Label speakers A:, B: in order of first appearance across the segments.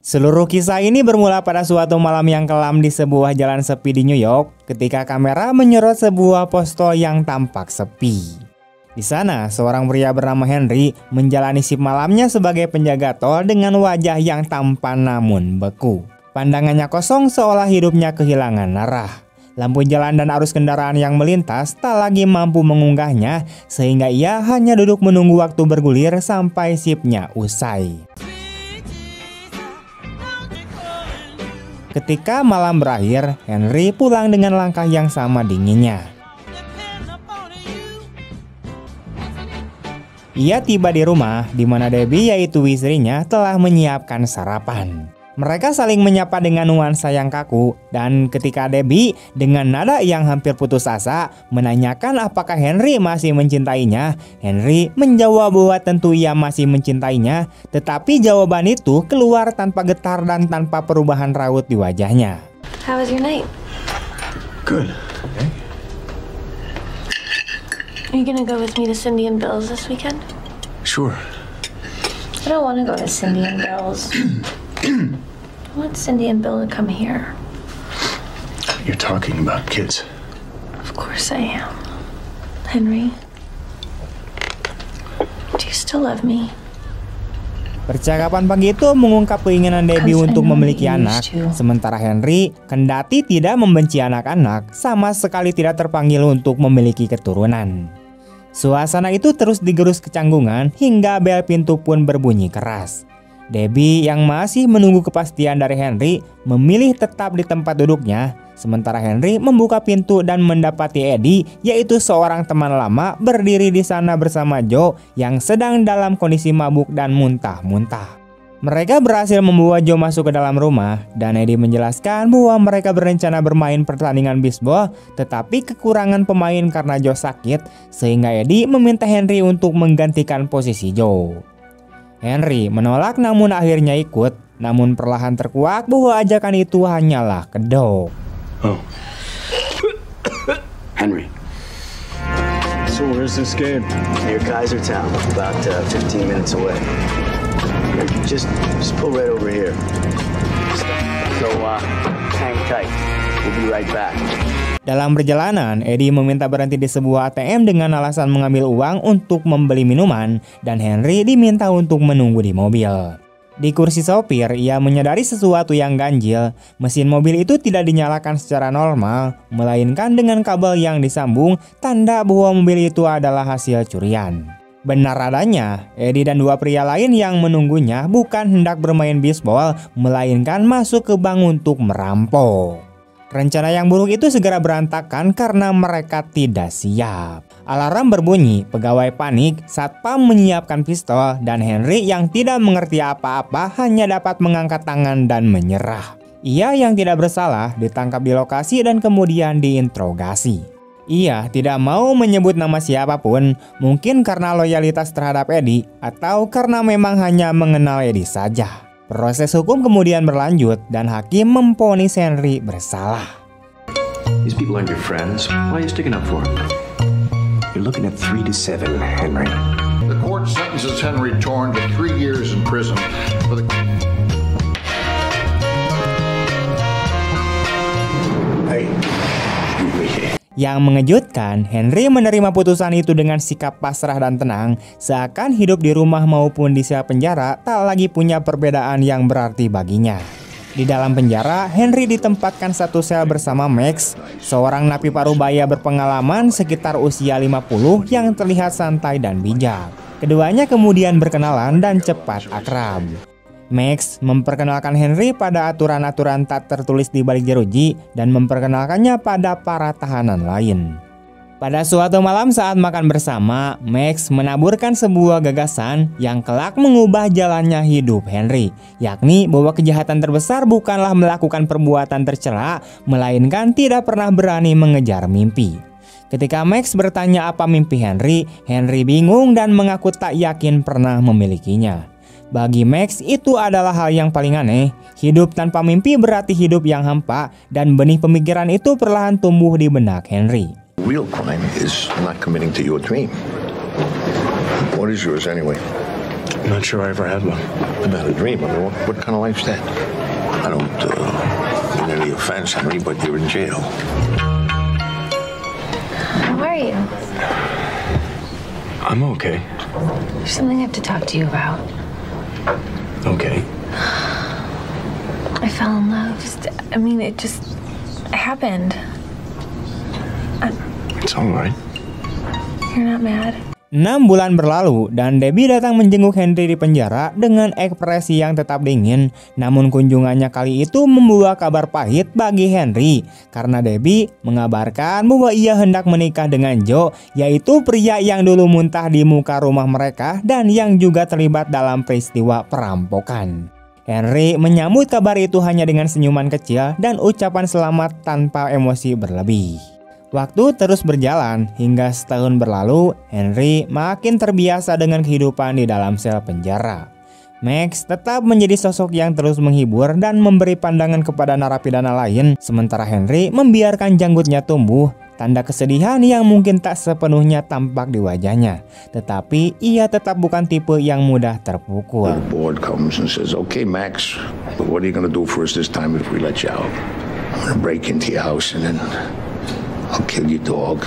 A: Seluruh kisah ini bermula pada suatu malam yang kelam di sebuah jalan sepi di New York ketika kamera menyorot sebuah posto yang tampak sepi. Di sana, seorang pria bernama Henry menjalani shift malamnya sebagai penjaga tol dengan wajah yang tampan namun beku. Pandangannya kosong seolah hidupnya kehilangan arah. Lampu jalan dan arus kendaraan yang melintas tak lagi mampu mengunggahnya sehingga ia hanya duduk menunggu waktu bergulir sampai shiftnya usai. Ketika malam berakhir, Henry pulang dengan langkah yang sama dinginnya. Ia tiba di rumah di mana Debbie yaitu istrinya telah menyiapkan sarapan. Mereka saling menyapa dengan nuansa yang kaku dan ketika Debbie dengan nada yang hampir putus asa menanyakan apakah Henry masih mencintainya, Henry menjawab bahwa tentu ia masih mencintainya, tetapi jawaban itu keluar tanpa getar dan tanpa perubahan raut di wajahnya.
B: How was your night?
C: Good. Okay.
B: Are you gonna go with me to Cindy and Bill's this weekend?
C: Sure.
B: I don't want to go to Cindy and Bill's. I want Cindy and Bill to come here.
C: You're talking about kids.
B: Of course I am. Henry, do you still love me?
A: Percakapan pagi itu mengungkap keinginan Debbie untuk memiliki anak, sementara Henry kendati tidak membenci anak-anak, sama sekali tidak terpanggil untuk memiliki keturunan. Suasana itu terus digerus kecanggungan hingga bel pintu pun berbunyi keras. Debbie yang masih menunggu kepastian dari Henry memilih tetap di tempat duduknya, sementara Henry membuka pintu dan mendapati Eddie yaitu seorang teman lama berdiri di sana bersama Joe yang sedang dalam kondisi mabuk dan muntah-muntah. Mereka berhasil membawa Joe masuk ke dalam rumah dan Eddie menjelaskan bahwa mereka berencana bermain pertandingan bisbol tetapi kekurangan pemain karena Joe sakit sehingga Eddie meminta Henry untuk menggantikan posisi Joe. Henry menolak namun akhirnya ikut, namun perlahan terkuak bahwa ajakan itu hanyalah kedok.
C: Oh. Henry.
D: So where's this game?
E: Near Kaisertown, about 15 minutes away. Just pull right over here. So hang tight. We'll be right back.
A: Dalam perjalanan, Eddie meminta berhenti di sebuah ATM dengan alasan mengambil uang untuk membeli minuman dan Henry diminta untuk menunggu di mobil. Di kursi sopir, ia menyadari sesuatu yang ganjil. Mesin mobil itu tidak dinyalakan secara normal, melainkan dengan kabel yang disambung, tanda bahwa mobil itu adalah hasil curian. Benar adanya, Eddie dan dua pria lain yang menunggunya bukan hendak bermain bisbol, melainkan masuk ke bank untuk merampok. Rencana yang buruk itu segera berantakan karena mereka tidak siap. Alarm berbunyi, pegawai panik, satpam menyiapkan pistol, dan Henry yang tidak mengerti apa-apa hanya dapat mengangkat tangan dan menyerah. Ia yang tidak bersalah ditangkap di lokasi dan kemudian diinterogasi. Ia tidak mau menyebut nama siapapun, mungkin karena loyalitas terhadap Eddie atau karena memang hanya mengenal Eddie saja. Proses hukum kemudian berlanjut dan hakim memvonis Henry bersalah.
D: These people aren't your friends. Why are you sticking up for them?
C: You're looking at 3 to 7, Henry.
F: The court sentences Henry Torn to 3 years in prison for the...
C: Hey,
A: Yang mengejutkan, Henry menerima putusan itu dengan sikap pasrah dan tenang, seakan hidup di rumah maupun di sel penjara tak lagi punya perbedaan yang berarti baginya. Di dalam penjara, Henry ditempatkan satu sel bersama Max, seorang napi parubaya berpengalaman sekitar usia 50 yang terlihat santai dan bijak. Keduanya kemudian berkenalan dan cepat akrab. Max memperkenalkan Henry pada aturan-aturan tak tertulis di balik jeruji dan memperkenalkannya pada para tahanan lain. Pada suatu malam saat makan bersama, Max menaburkan sebuah gagasan yang kelak mengubah jalannya hidup Henry, yakni bahwa kejahatan terbesar bukanlah melakukan perbuatan tercela, melainkan tidak pernah berani mengejar mimpi. Ketika Max bertanya apa mimpi Henry, Henry bingung dan mengaku tak yakin pernah memilikinya. Bagi Max itu adalah hal yang paling aneh. Hidup tanpa mimpi berarti hidup yang hampa dan benih pemikiran itu perlahan tumbuh di benak Henry.
G: Real crime is not committing to your dream. What is yours anyway?
C: I'm not sure I ever had one.
F: About a dream. I mean, what kind of life's that?
C: I don't mean any offense, Henry, but you're in jail.
B: How are you?
C: I'm okay.
B: There's something I have to talk to you about.
C: Okay.
B: I fell in love. I mean, it just happened.
C: It's all right.
B: You're not mad?
A: 6 bulan berlalu dan Debbie datang menjenguk Henry di penjara dengan ekspresi yang tetap dingin. Namun kunjungannya kali itu membawa kabar pahit bagi Henry karena Debbie mengabarkan bahwa ia hendak menikah dengan Joe, yaitu pria yang dulu muntah di muka rumah mereka dan yang juga terlibat dalam peristiwa perampokan. Henry menyambut kabar itu hanya dengan senyuman kecil dan ucapan selamat tanpa emosi berlebih. Waktu terus berjalan hingga setahun berlalu, Henry makin terbiasa dengan kehidupan di dalam sel penjara. Max tetap menjadi sosok yang terus menghibur dan memberi pandangan kepada narapidana lain, sementara Henry membiarkan janggutnya tumbuh, tanda kesedihan yang mungkin tak sepenuhnya tampak di wajahnya. Tetapi ia tetap bukan tipe yang mudah terpukul.
F: The board comes and says, "Okay, Max, but what are you going to do for us this time if we let you out? I'm going to break into your house and then I'll kill your dog,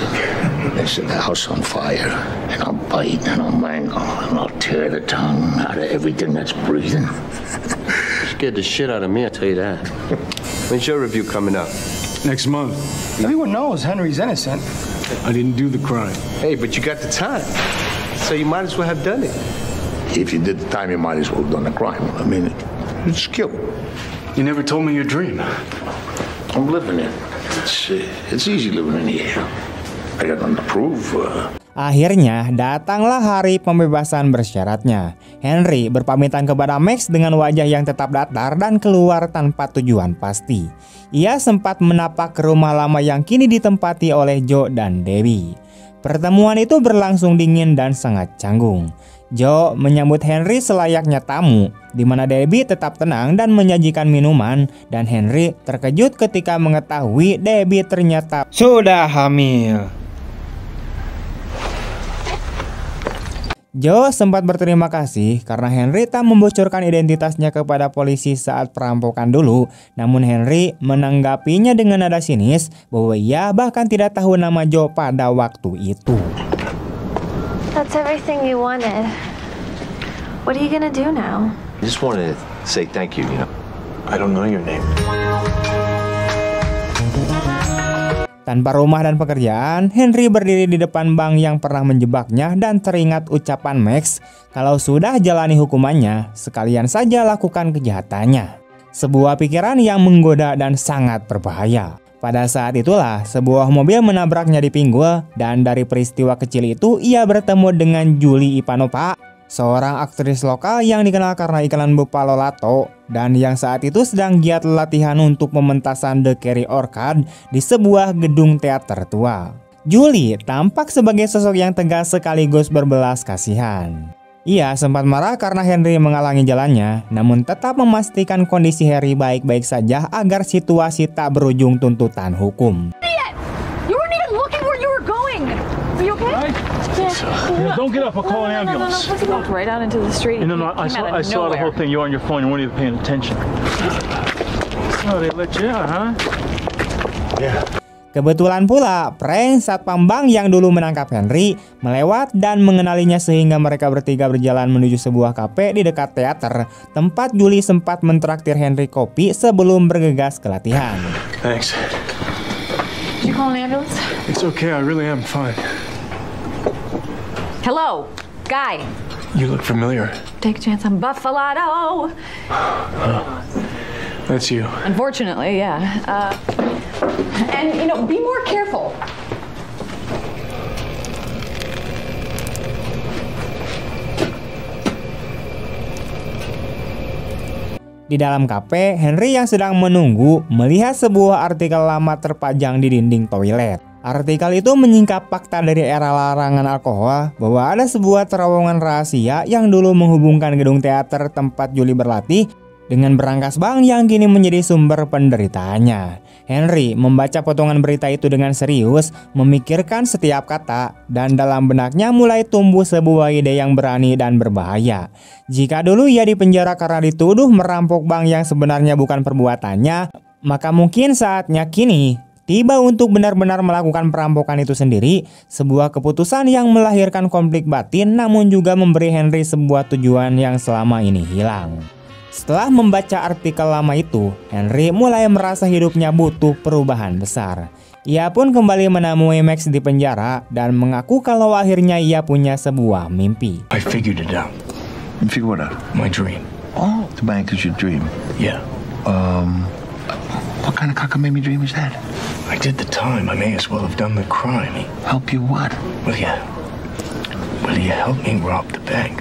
F: and set the house on fire, and I'll bite, and I'll mangle, and I'll tear the tongue out of everything that's breathing."
D: Scared the shit out of me, I tell you that. When's your review coming up?
C: Next month.
G: Everyone knows Henry's innocent.
C: I didn't do the crime.
D: Hey, but you got the time, so you might as well have done it.
F: If you did the time, you might as well have done the crime. I mean, it's skill.
C: You never told me your dream.
F: I'm living it. It's easy living in here. I got nothing to prove.
A: Akhirnya datanglah hari pembebasan bersyaratnya. Henry berpamitan kepada Max dengan wajah yang tetap datar dan keluar tanpa tujuan pasti. Ia sempat menapak ke rumah lama yang kini ditempati oleh Joe dan Debbie. Pertemuan itu berlangsung dingin dan sangat canggung. Joe menyambut Henry selayaknya tamu, di mana Debbie tetap tenang dan menyajikan minuman, dan Henry terkejut ketika mengetahui Debbie ternyata sudah hamil. Joe sempat berterima kasih karena Henry tak membocorkan identitasnya kepada polisi saat perampokan dulu, namun Henry menanggapinya dengan nada sinis bahwa ia bahkan tidak tahu nama Joe pada waktu itu.
B: That's everything you wanted. What are you gonna do now?
D: I just wanted to say thank you, you know.
C: I don't know your name.
A: Tanpa rumah dan pekerjaan, Henry berdiri di depan bank yang pernah menjebaknya dan teringat ucapan Max, kalau sudah jalani hukumannya, sekalian saja lakukan kejahatannya. Sebuah pikiran yang menggoda dan sangat berbahaya. Pada saat itulah, sebuah mobil menabraknya di pinggul, dan dari peristiwa kecil itu ia bertemu dengan Julie Ivanova, seorang aktris lokal yang dikenal karena iklan Buffalo Lato, dan yang saat itu sedang giat latihan untuk pementasan The Carrie Orchard di sebuah gedung teater tua. Julie tampak sebagai sosok yang tegas sekaligus berbelas kasihan. Ia sempat marah karena Henry menghalangi jalannya, namun tetap memastikan kondisi Harry baik-baik saja agar situasi tak berujung tuntutan hukum.
H: You weren't even looking where you were going. Are you okay?
I: Yeah, don't get up. I'll call an ambulance.
H: No. He walked right out into the street.
I: No, I saw the whole thing. You were on your phone. You weren't even paying attention. Oh, they let you out, huh?
C: Yeah.
A: Kebetulan pula, prank satpam bank yang dulu menangkap Henry melewat dan mengenalinya sehingga mereka bertiga berjalan menuju sebuah kafe di dekat teater, tempat Julie sempat mentraktir Henry kopi sebelum bergegas ke latihan.
C: Thanks.
H: Did you call an ambulance?
C: It's okay. I really am fine.
H: Hello, guy.
C: You look familiar.
H: Take a chance on Buffalo.
C: That's you.
H: Unfortunately, yeah. And, you know, be more careful.
A: Di dalam kafe, Henry yang sedang menunggu melihat sebuah artikel lama terpajang di dinding toilet. Artikel itu menyingkap fakta dari era larangan alkohol bahwa ada sebuah terowongan rahasia yang dulu menghubungkan gedung teater tempat Julie berlatih dengan berangkas bank yang kini menjadi sumber penderitaannya. Henry membaca potongan berita itu dengan serius, memikirkan setiap kata, dan dalam benaknya mulai tumbuh sebuah ide yang berani dan berbahaya. Jika dulu ia dipenjara karena dituduh merampok bank yang sebenarnya bukan perbuatannya, maka mungkin saatnya kini tiba untuk benar-benar melakukan perampokan itu sendiri, sebuah keputusan yang melahirkan konflik batin namun juga memberi Henry sebuah tujuan yang selama ini hilang. Setelah membaca artikel lama itu, Henry mulai merasa hidupnya butuh perubahan besar. Ia pun kembali menemui Max di penjara dan mengaku kalau akhirnya ia punya sebuah mimpi.
F: I figured it out. You figured what out? My dream. Oh, the bank is your dream. Yeah. What kind of cockamamie dream is that? I did the time. I may as well have done the crime. Help you what? Will you help me rob the bank?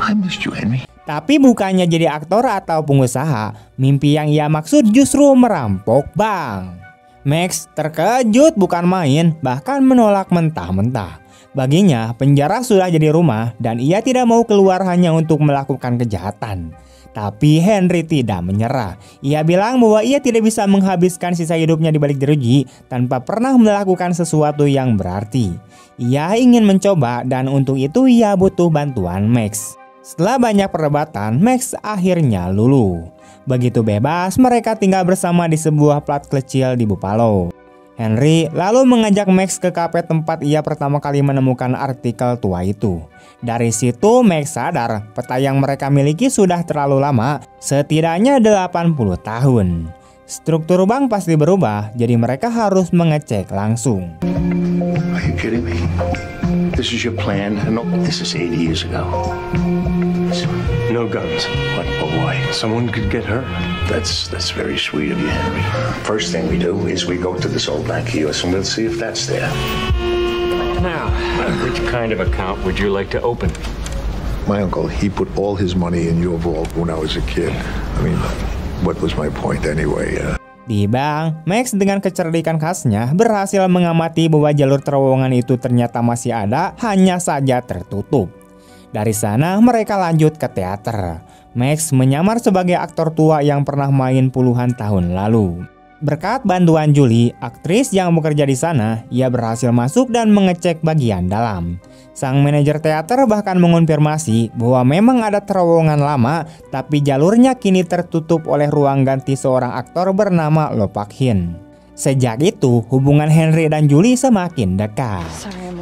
F: I missed you, Henry.
A: Tapi bukannya jadi aktor atau pengusaha, mimpi yang ia maksud justru merampok bank. Max terkejut bukan main, bahkan menolak mentah-mentah. Baginya, penjara sudah jadi rumah dan ia tidak mau keluar hanya untuk melakukan kejahatan. Tapi Henry tidak menyerah. Ia bilang bahwa ia tidak bisa menghabiskan sisa hidupnya di balik jeruji tanpa pernah melakukan sesuatu yang berarti. Ia ingin mencoba dan untuk itu ia butuh bantuan Max. Setelah banyak perdebatan, Max akhirnya luluh. Begitu bebas, mereka tinggal bersama di sebuah plat kecil di Buffalo. Henry lalu mengajak Max ke kafe tempat ia pertama kali menemukan artikel tua itu. Dari situ Max sadar peta yang mereka miliki sudah terlalu lama, setidaknya 80 tahun. Struktur bank pasti berubah, jadi mereka harus mengecek langsung.
F: Are you kidding me? This is your plan? No, this is 80 years ago.
D: No guns.
F: What? Oh boy,
D: Someone could get hurt.
F: that's very sweet of you, Henry. First thing we do is we go to this old bank of yours and we'll see if that's there.
D: Now, which kind of account would you like to open?
C: My uncle, he put all his money in your vault when I was a kid. I mean, what was my point anyway?
A: Di bank, Max dengan kecerdikan khasnya berhasil mengamati bahwa jalur terowongan itu ternyata masih ada, hanya saja tertutup. Dari sana mereka lanjut ke teater. Max menyamar sebagai aktor tua yang pernah main puluhan tahun lalu. Berkat bantuan Julie, aktris yang bekerja di sana, ia berhasil masuk dan mengecek bagian dalam. Sang manajer teater bahkan mengonfirmasi bahwa memang ada terowongan lama, tapi jalurnya kini tertutup oleh ruang ganti seorang aktor bernama Lo Pak-hin. Sejak itu, hubungan Henry dan Julie semakin dekat.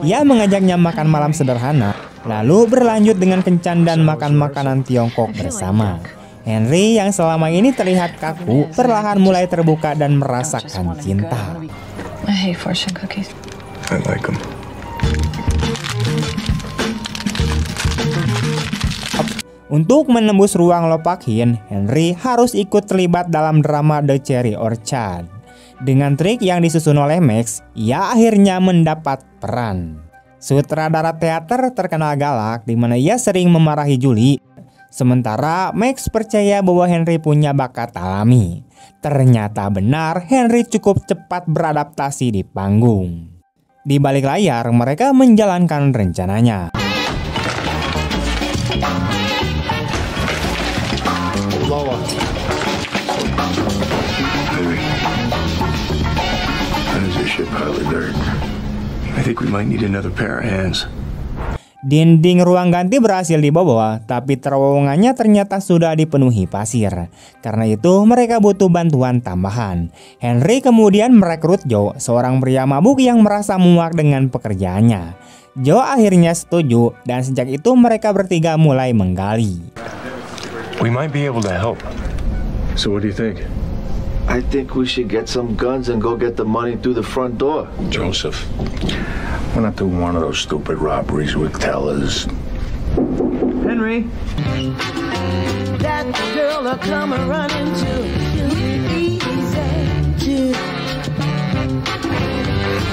A: Ia mengajaknya makan malam sederhana, lalu berlanjut dengan kencan dan makan makanan Tiongkok bersama. Henry yang selama ini terlihat kaku perlahan mulai terbuka dan merasakan cinta.
B: I hate fortune cookies.
F: I like them.
A: Untuk menembus ruang Lo Pak-hin, Henry harus ikut terlibat dalam drama The Cherry Orchard. Dengan trik yang disusun oleh Max, ia akhirnya mendapat peran. Sutradara teater terkenal galak di mana ia sering memarahi Julie. Sementara Max percaya bahwa Henry punya bakat alami. Ternyata benar, Henry cukup cepat beradaptasi di panggung. Di balik layar, mereka menjalankan rencananya.
F: Lower. Henry, how does this shit pile of dirt? I think we might need another pair of hands.
A: Dinding ruang ganti berhasil dibawa, tapi terowongannya ternyata sudah dipenuhi pasir. Karena itu mereka butuh bantuan tambahan. Henry kemudian merekrut Joe, seorang pria mabuk yang merasa muak dengan pekerjaannya. Joe akhirnya setuju dan sejak itu mereka bertiga mulai menggali.
D: We might be able to help.
I: So what do you think?
J: I think we should get some guns and go get the money through the front door.
F: Joseph, we're not doing one of those stupid robberies with tellers.
I: Henry!
K: That girl will come running to easy.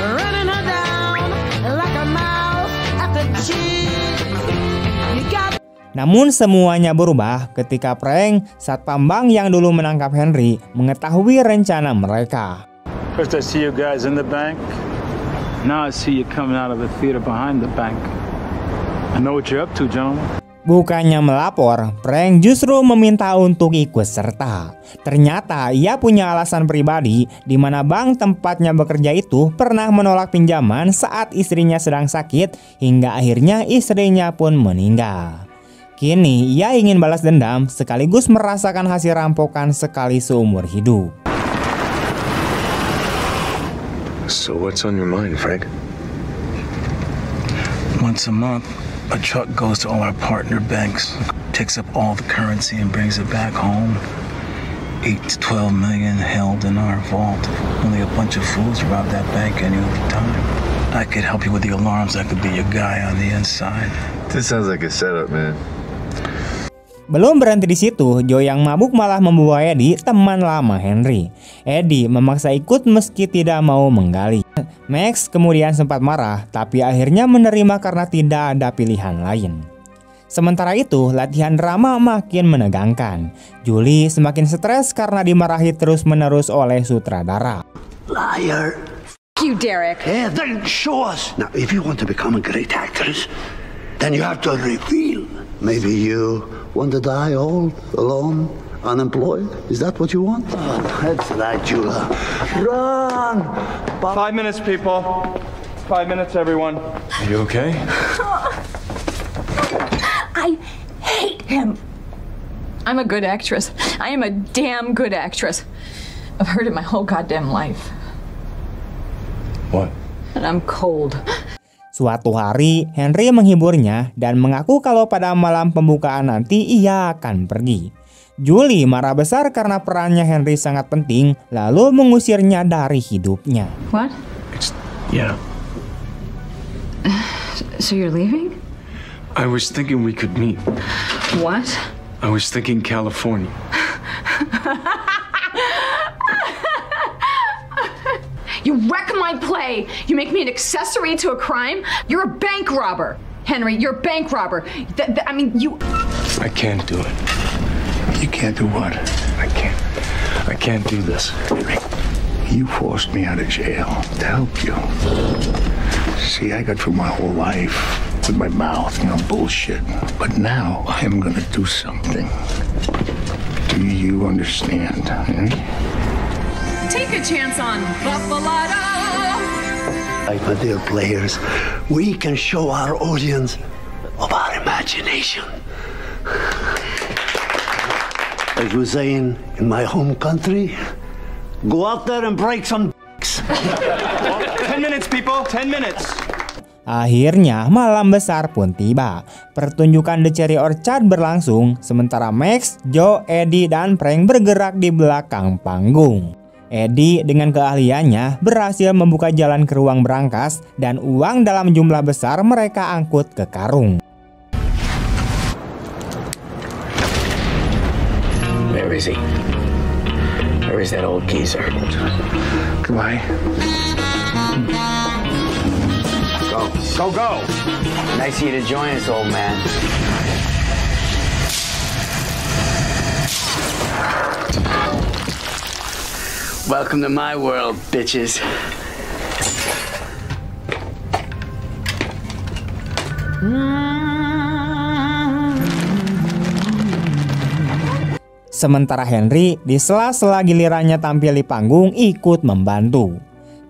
K: Running her down like a mouse at the cheese. You got.
A: Namun semuanya berubah ketika Frank, satpam bank yang dulu menangkap Henry, mengetahui rencana mereka.
I: First I see you guys in the bank. Now I see you coming out of the theater behind the bank. I know what you're up to, gentlemen.
A: Bukannya melapor, Frank justru meminta untuk ikut serta. Ternyata ia punya alasan pribadi di mana bank tempatnya bekerja itu pernah menolak pinjaman saat istrinya sedang sakit hingga akhirnya istrinya pun meninggal. Kini ia ingin balas dendam sekaligus merasakan hasil rampokan sekali seumur hidup.
L: So what's on your mind, Frank?
M: Once a month, a truck goes to all our partner banks, takes up all the currency and brings it back home. 8 to 12 million held in our vault. Only a bunch of fools rob that bank any other time. I could help you with the alarms. I could be your guy on the inside.
J: This sounds like a setup, man.
A: Belum berhenti di situ, Joe yang mabuk malah membawa Eddie, teman lama Henry. Eddie memaksa ikut meski tidak mau menggali. Max kemudian sempat marah, tapi akhirnya menerima karena tidak ada pilihan lain. Sementara itu, latihan drama makin menegangkan. Julie semakin stres karena dimarahi terus-menerus oleh sutradara.
N: Liar.
H: You, Derek.
N: Yeah, then show us. Now, if you want to become a great actress, then you have to reveal. Maybe you want to die old, alone, unemployed? Is that what you want? Oh, that's right, Julia. Run!
I: 5 minutes, people. 5 minutes, everyone.
L: Are you okay?
H: I hate him. I'm a good actress. I am a damn good actress. I've heard it my whole goddamn life.
L: What?
H: And I'm cold.
A: Suatu hari, Henry menghiburnya dan mengaku kalau pada malam pembukaan nanti ia akan pergi. Julie marah besar karena perannya Henry sangat penting, lalu mengusirnya dari hidupnya.
H: What?
L: Yeah.
H: So you're leaving?
L: I was thinking we could meet.
H: What?
L: I was thinking California.
H: You wreck my play! You make me an accessory to a crime? You're a bank robber! Henry, you're a bank robber. I mean, you...
L: I can't do it.
F: You can't do what?
L: I can't do this.
F: You forced me out of jail to help you. See, I got through my whole life with my mouth, bullshit. But now I am gonna do something. Do you understand, Henry?
H: Take a chance on Buffalado!
N: My dear players, we can show our audience of our imagination. As we say in my home country, go out there and break some dicks.
I: 10 minutes, people. 10 minutes.
A: Akhirnya malam besar pun tiba. Pertunjukan The Cherry Orchard berlangsung, sementara Max, Joe, Eddie, dan Frank bergerak di belakang panggung. Eddie dengan keahliannya berhasil membuka jalan ke ruang berangkas dan uang dalam jumlah besar mereka angkut ke karung.
E: Where is he? Where is that old geezer?
F: Goodbye.
E: Go! Nice of you to join us, old man. Welcome to my world, bitches.
A: Sementara Henry di sela-sela gilirannya tampil di panggung ikut membantu.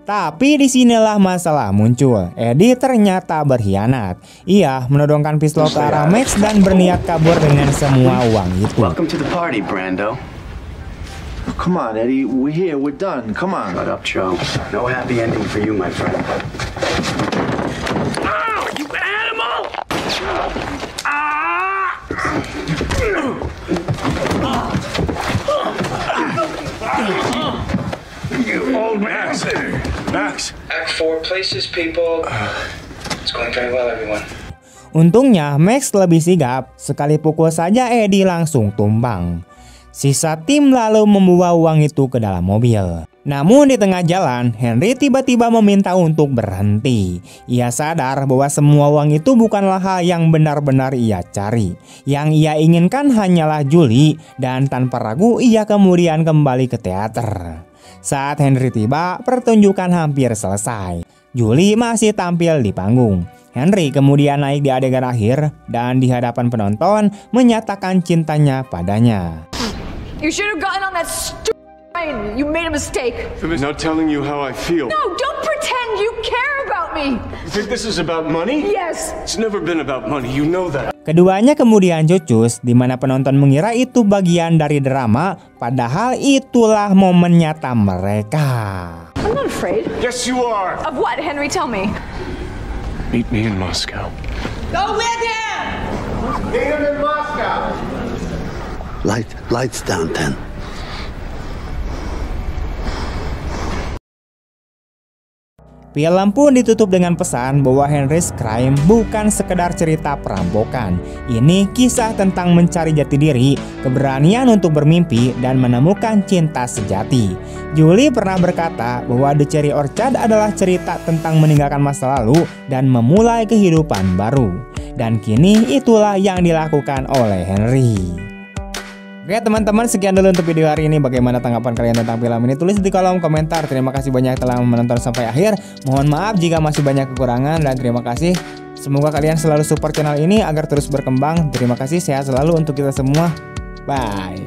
A: Tapi disinilah masalah muncul. Eddie ternyata berkhianat. Ia menodongkan pistol ke arah Max dan berniat kabur dengan semua uang itu.
E: Welcome to the party, Brando.
J: Come on, Eddie. We're here. We're done. Come on.
E: Shut up, Joe. No happy ending for you, my friend.
K: Ow, you animal!
F: You old man.
L: Max.
O: Act 4 places, people. It's going very well, everyone.
A: Untungnya Max lebih sigap. Sekali pukul saja Eddie langsung tumbang. Sisa tim lalu membawa uang itu ke dalam mobil. Namun di tengah jalan, Henry tiba-tiba meminta untuk berhenti. Ia sadar bahwa semua uang itu bukanlah hal yang benar-benar ia cari. Yang ia inginkan hanyalah Julie, dan tanpa ragu ia kemudian kembali ke teater. Saat Henry tiba, pertunjukan hampir selesai. Julie masih tampil di panggung. Henry kemudian naik di adegan akhir dan di hadapan penonton menyatakan cintanya padanya.
H: You should have gotten on that stupid train. You made a mistake.
L: I'm not telling you how I feel.
H: No, don't pretend you care about me.
L: You think this is about money?
H: Yes.
L: It's never been about money. You know that.
A: Keduanya kemudian cucus, di mana penonton mengira itu bagian dari drama, padahal itulah momen nyata mereka.
H: I'm not afraid.
L: Yes, you are.
H: Of what, Henry? Tell me.
L: Meet me in Moscow.
K: Go with him!
C: Meet him in Moscow.
N: Lights down, 10.
A: Film pun ditutup dengan pesan bahwa Henry's Crime bukan sekedar cerita perampokan. Ini kisah tentang mencari jati diri, keberanian untuk bermimpi, dan menemukan cinta sejati. Julie pernah berkata bahwa The Cherry Orchard adalah cerita tentang meninggalkan masa lalu dan memulai kehidupan baru. Dan kini itulah yang dilakukan oleh Henry. Oke teman-teman, sekian dulu untuk video hari ini. Bagaimana tanggapan kalian tentang film ini? Tulis di kolom komentar. Terima kasih banyak telah menonton sampai akhir. Mohon maaf jika masih banyak kekurangan, dan terima kasih. Semoga kalian selalu support channel ini agar terus berkembang. Terima kasih, sehat selalu untuk kita semua. Bye.